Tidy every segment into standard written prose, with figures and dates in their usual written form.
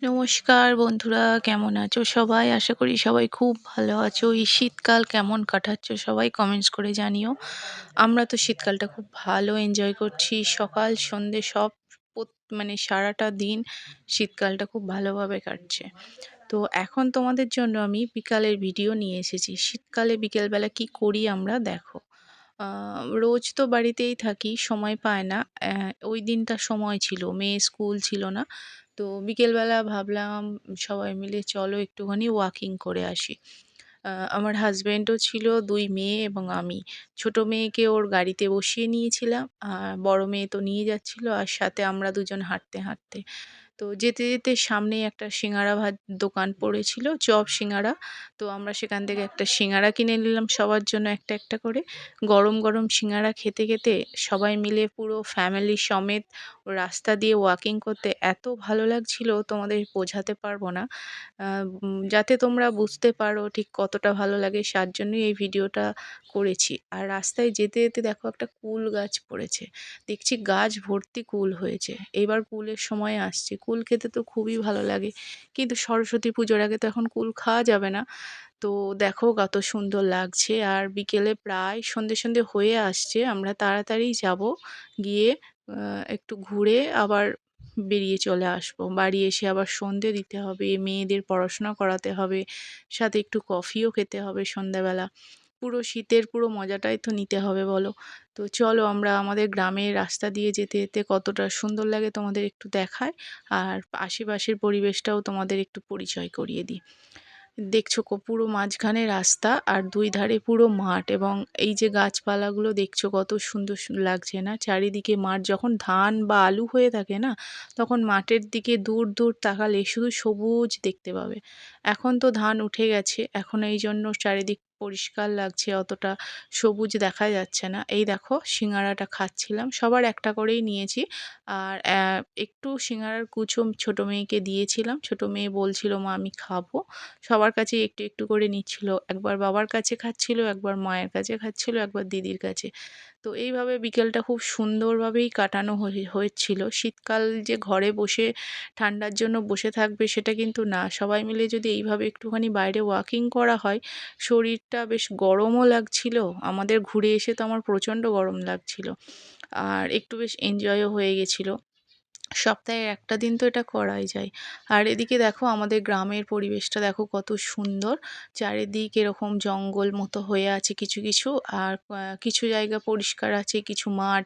নমস্কার বন্ধুরা, কেমন আছো সবাই? আশা করি সবাই খুব ভালো আছো। এই শীতকাল কেমন কাটাচ্ছ সবাই কমেন্টস করে জানিও। আমরা তো শীতকালটা খুব ভালো এনজয় করছি। সকাল সন্ধ্যে সব মানে সারাটা দিন শীতকালটা খুব ভালোভাবে কাটছে। তো এখন তোমাদের জন্য আমি বিকালের ভিডিও নিয়ে এসেছি। শীতকালে বিকেলবেলা কি করি আমরা দেখো। রোজ তো বাড়িতেই থাকি, সময় পায় না। ওই দিনটা সময় ছিল, মেয়ে স্কুল ছিল না। তো বিকেলবেলা ভাবলাম সবাই মিলে চলো একটুখানি ওয়াকিং করে আসি। আমার হাজব্যান্ডও ছিল, ২ মেয়ে এবং আমি। ছোট মেয়েকে ওর গাড়িতে বসিয়ে নিয়েছিলাম। আর বড় মেয়ে তো নিয়ে যাচ্ছিল আর সাথে আমরা দুজন হাঁটতে, হাঁটতে। তো যেতে, যেতে সামনেই একটা সিঙাড়া দোকান পড়েছিল, চপ সিঙাড়া। তো আমরা সেখান থেকে একটা সিঙাড়া কিনে নিলাম সবার জন্য একটা, একটা করে। গরম, গরম সিঙাড়া খেতে, খেতে সবাই মিলে পুরো ফ্যামিলি সমেত রাস্তা দিয়ে ওয়াকিং করতে এত ভালো লাগছিল তোমাদের বোঝাতে পারব না। আ যাতে তোমরা বুঝতে পারো ঠিক কতটা ভালো লাগে তার জন্যই এই ভিডিওটা করেছি। আর রাস্তায় যেতে, যেতে দেখো একটা কুল গাছ পড়েছে। দেখছি গাছ ভর্তি কুল হয়েছে। এবার কুলের সময় আসছে। কুল খেতে তো খুবই ভালো লাগে। কিন্তু সরস্বতী পুজোর আগে তো এখন কুল খাওয়া যাবে না। তো দেখো কত সুন্দর লাগছে। আর বিকেলে প্রায় সন্ধে, সন্ধে হয়ে আসছে। আমরা তাড়াতাড়ি যাবো। গিয়ে একটু ঘুরে আবার বেরিয়ে চলে আসবো। বাড়ি এসে আবার সন্ধে দিতে হবে, মেয়েদের পড়াশোনা করাতে হবে, সাথে একটু কফিও খেতে হবে সন্ধ্যাবেলা। পুরো শীতের পুরো মজাটাই তো নিতে হবে বলো। তো চলো আমরা আমাদের গ্রামের রাস্তা দিয়ে যেতে, যেতে কতটা সুন্দর লাগে তোমাদের একটু দেখাই। আর আশেপাশের পরিবেশটাও তোমাদের একটু পরিচয় করিয়ে দিই। দেখছো পুরো মাঝখানে রাস্তা আর ২ ধারে পুরো মাঠ এবং এই যে গাছপালাগুলো দেখছো কত সুন্দর লাগছে না? চারিদিকে মাঠ, যখন ধান বা আলু হয়ে থাকে না, তখন মাঠের দিকে দূর, দূর তাকালে শুধু সবুজ দেখতে পাবে। এখন তো ধান উঠে গেছে, এখন এইজন্য চারিদিক পরিষ্কার লাগছে, অতটা সবুজ দেখা যাচ্ছে না। এই দেখো সিঙাড়াটা খাচ্ছিলাম, সবার একটা করেই নিয়েছি। আর একটু সিঙাড়ার কুচো ছোট মেয়েকে দিয়েছিলাম। ছোট মেয়ে বলছিল, "মা আমি খাবো।" সবার কাছেই একটু, একটু করে নিচ্ছিল। একবার বাবার কাছে খাচ্ছিল, একবার মায়ের কাছে খাচ্ছিল, একবার দিদির কাছে। তো এইভাবে বিকেলটা খুব সুন্দরভাবেই কাটানো হয়েছিল। শীতকাল যে ঘরে বসে ঠান্ডার জন্য বসে থাকবে সেটা কিন্তু না। সবাই মিলে যদি এইভাবে একটুখানি বাইরে ওয়াকিং করা হয়, শরীরটা বেশ গরমও লাগছিল। আমাদের ঘুরে এসে তো আমার প্রচণ্ড গরম লাগছিল। আর একটু বেশ এনজয়ও হয়ে গেছিল। সপ্তাহে একটা দিন তো এটা করাই যায়। আর এদিকে দেখো আমাদের গ্রামের পরিবেশটা দেখো কত সুন্দর। চারিদিক এরকম জঙ্গল মতো হয়ে আছে কিছু, কিছু। আর কিছু জায়গা পরিষ্কার আছে, কিছু মাঠ,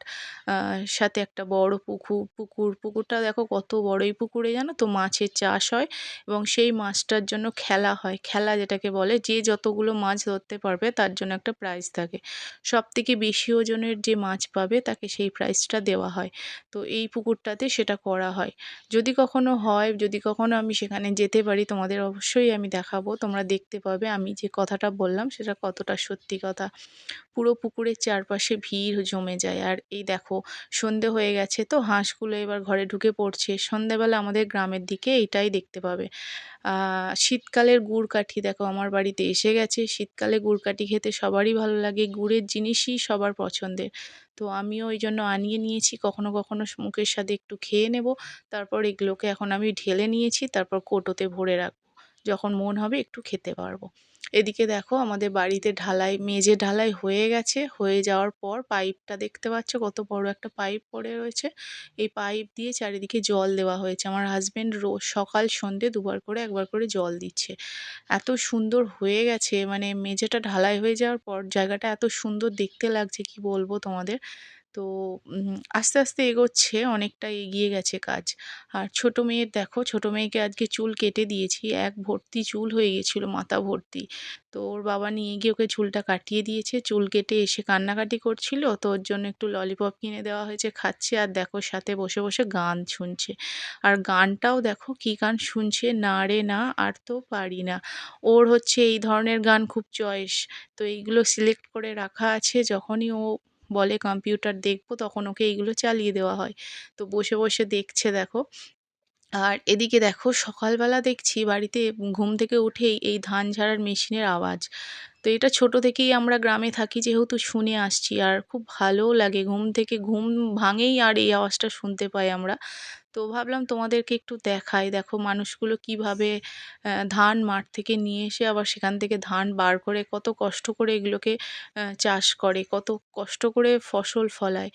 আ সাথে একটা বড় পুকুর। পুকুরটা দেখো কত বড়। এই পুকুরে জানো তো মাছের চাষ হয় এবং সেই মাছটার জন্য খেলা হয়। খেলা যেটাকে বলে, যে যতগুলো মাছ ধরতে পারবে তার জন্য একটা প্রাইজ থাকে। সবথেকে বেশি ওজনের যে মাছ পাবে তাকে সেই প্রাইজটা দেওয়া হয়। তো এই পুকুরটাতে সেটা করা হয়। যদি কখনো হয়, যদি কখনো আমি সেখানে যেতে পারি তোমাদের অবশ্যই আমি দেখাবো। তোমরা দেখতে পাবে আমি যে কথাটা বললাম সেটা কতটা সত্যি কথা। পুরো পুকুরের চারপাশে ভিড় জমে যায়। আর এই দেখো সন্ধে হয়ে গেছে তো হাঁসগুলো এবার ঘরে ঢুকে পড়ছে। সন্ধ্যাবেলা আমাদের গ্রামের দিকে এইটাই দেখতে পাবে। আ শীতকালের গুড়কাঠি দেখো আমার বাড়িতে এসে গেছে। শীতকালে গুড়কাঠি খেতে সবারই ভালো লাগে। গুড়ের জিনিসই সবার পছন্দের। তো আমিও ওইজন্য আনিয়ে নিয়েছি। কখনো, কখনো মুখের স্বাদে একটু খেয়ে নেব। তারপর এগুলোকে এখন আমি ঢেলে নিয়েছি। তারপর কৌটোতে ভরে রাখবো। যখন মন হবে একটু খেতে পারবো। এদিকে দেখো আমাদের বাড়িতে ঢালাই, মেঝে ঢালাই হয়ে গেছে। হয়ে যাওয়ার পর পাইপটা দেখতে পাচ্ছ কত বড় একটা পাইপ পড়ে রয়েছে। এই পাইপ দিয়ে চারিদিকে জল দেওয়া হয়েছে। আমার হাসব্যান্ড রোজ সকাল সন্ধ্যে দুবার করে একবার করে জল দিচ্ছে। এত সুন্দর হয়ে গেছে, মানে মেঝেটা ঢালাই হয়ে যাওয়ার পর জায়গাটা এত সুন্দর দেখতে লাগছে কি বলবো তোমাদের। তো আস্তে, আস্তে এগোচ্ছে, অনেকটা এগিয়ে গেছে কাজ। আর ছোট মেয়ের দেখো, ছোট মেয়েকে আজকে চুল কেটে দিয়েছি। এক ভর্তি চুল হয়ে গেছিল, মাথা ভর্তি। তো ওর বাবা নিয়ে গিয়ে ওকে চুলটা কাটিয়ে দিয়েছে। চুল কেটে এসে কান্নাকাটি করছিল। তো ওর জন্য একটু ললিপপ কিনে দেওয়া হয়েছে, খাচ্ছে। আর দেখো সাথে বসে, বসে গান শুনছে। আর গানটাও দেখো কি গান শুনছে, 'না রে না আর তো পারি না।' ওর হচ্ছে এই ধরনের গান খুব চয়েস। তো এইগুলো সিলেক্ট করে রাখা আছে। যখনই ও বলে কম্পিউটার দেখবো তখন ওকে এইগুলো চালিয়ে দেওয়া হয়। তো বসে, বসে দেখছে দেখো। আর এদিকে দেখো সকালবেলা দেখছি বাড়িতে ঘুম থেকে উঠেই এই ধান ঝাড়ার মেশিনের আওয়াজ। তো এটা ছোট থেকেই আমরা গ্রামে থাকি যেহেতু শুনে আসছি আর খুব ভালোও লাগে। ঘুম থেকে ঘুম ভাঙেই আর এই আওয়াজটা শুনতে পাই আমরা। তো ভাবলাম তোমাদেরকে একটু দেখাই। দেখো মানুষগুলো কিভাবে ধান মাঠ থেকে নিয়ে এসে আবার সেখান থেকে ধান বার করে কত কষ্ট করে এগুলোকে চাষ করে, কত কষ্ট করে ফসল ফলায়।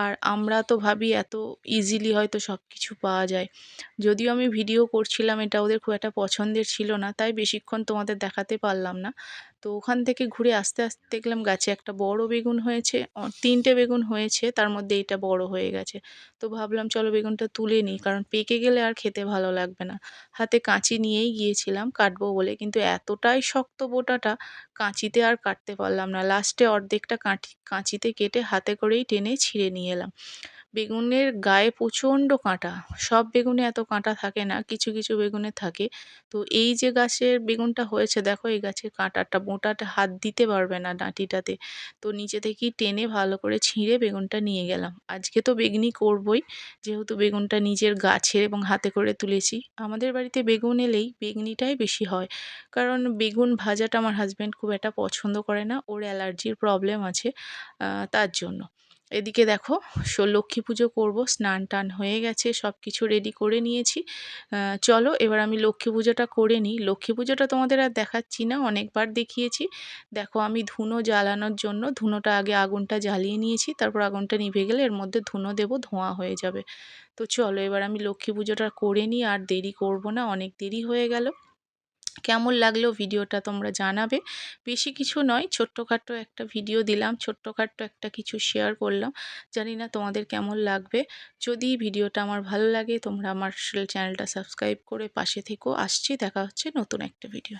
আর আমরা তো ভাবি এত ইজিলি হয়তো সব কিছু পাওয়া যায়। যদিও আমি ভিডিও করছিলাম, এটা ওদের খুব একটা পছন্দের ছিল না, তাই বেশিক্ষণ তোমাদের দেখাতে পারলাম না। তো ওখান থেকে ঘুরে আসতে আসতে দেখলাম গাছে একটা বড় বেগুন হয়েছে, 3টে বেগুন হয়েছে, তার মধ্যে এইটা বড় হয়ে গেছে। তো ভাবলাম চলো বেগুনটা তুলে নিই, কারণ পেকে গেলে আর খেতে ভালো লাগবে না। হাতে কাঁচি নিয়েই গিয়েছিলাম কাটবো বলে, কিন্তু এতটাই শক্ত বোটাটা, কাঁচিতে আর কাটতে পারলাম না। লাস্টে অর্ধেকটা কাঁচিতে কেটে হাতে করেই টেনে ছিঁড়ে নিয়ে এলাম। বেগুনের গায়ে প্রচণ্ড কাঁটা। সব বেগুনে এত কাঁটা থাকে না, কিছু কিছু বেগুনে থাকে। তো এই যে গাছের বেগুনটা হয়েছে দেখো, এই গাছের কাঁটাটা বোঁটাতে হাত দিতে পারবে না ডাঁটিটাতে। তো নিচে থেকেই টেনে ভালো করে ছিঁড়ে বেগুনটা নিয়ে গেলাম। আজকে তো বেগনি করবই, যেহেতু বেগুনটা নিজের গাছের এবং হাতে করে তুলেছি। আমাদের বাড়িতে বেগুন এলেই বেগনিটাই বেশি হয়, কারণ বেগুন ভাজাটা আমার হাজব্যান্ড খুব একটা পছন্দ করে না, ওর অ্যালার্জির প্রবলেম আছে, তার জন্য। এদিকে দেখো, লক্ষ্মী পুজো করবো, স্নান টান হয়ে গেছে, সব কিছু রেডি করে নিয়েছি। চলো এবার আমি লক্ষ্মী পুজোটা করে নিই। লক্ষ্মী পুজোটা তোমাদের আর দেখাচ্ছি না, অনেকবার দেখিয়েছি। দেখো আমি ধুনো জ্বালানোর জন্য ধুনোটা আগে আগুনটা জ্বালিয়ে নিয়েছি, তারপর আগুনটা নিভে গেলে এর মধ্যে ধুনো দেবো, ধোঁয়া হয়ে যাবে। তো চলো এবার আমি লক্ষ্মী পুজোটা করে নিই, আর দেরি করব না, অনেক দেরি হয়ে গেল। কেমন লাগলো ভিডিওটা তোমরা জানাবে। বেশি কিছু নয়, ছোট্টখাট্টো একটা ভিডিও দিলাম, ছোট্টখাট্টো একটা কিছু শেয়ার করলাম। জানি না তোমাদের কেমন লাগবে। যদি ভিডিওটা আমার ভালো লাগে তোমরা আমার চ্যানেলটা সাবস্ক্রাইব করে পাশে থেকো। আসছি, দেখা হচ্ছে নতুন একটা ভিডিও।